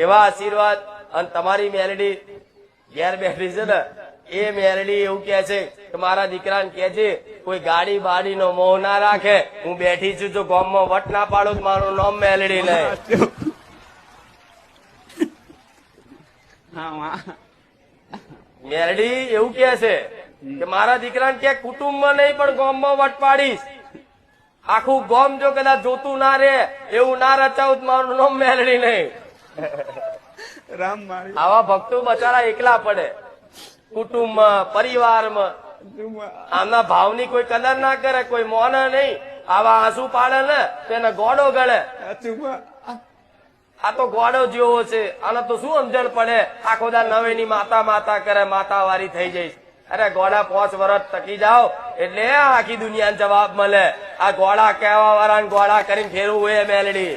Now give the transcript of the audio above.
એવા આશીર્વાદ અને તમારી મેલડી ઘેર બેઠી છે ને એ મેલડી એવું કે છે કે મારા દીકરાને કહેજે કોઈ ગાડી બાડી નો મોહ ના રાખે, હું બેઠી છું જો ગામમાં વટ ના પાડું મારું નામ મેલડી નહીં. મેલડી એવું કે છે કે મારા દીકરાને કે કુટુંબમાં નહીં પણ ગામમાં વટ પાડીશ, આખું ગામ જો કદાચ જોતું ના રે એવું ના રચાવું મારું નામ મેલડી નહીં. રામ મારી આવા ભક્તો બચારા એકલા પડે કુટુંબમાં પરિવારમાં, આમના ભાવની કોઈ કદર ના કરે, કોઈ મોને નહીં, આવા આંસુ પાડે ને તેને ગોડો ગળે. આ તો ગોડો જેવો છે, આને તો શું સમજણ પડે, આખો દા નવેની માતા માતા કરે, માતા વારી થઈ જઈશ. અરે ગોડા 5 વર્ષ ટકી જાઓ એટલે આખી દુનિયાને જવાબ મળે. આ ગોડા કહેવા વાળા ગોડા કરીને ફેરવું એ મેલડી.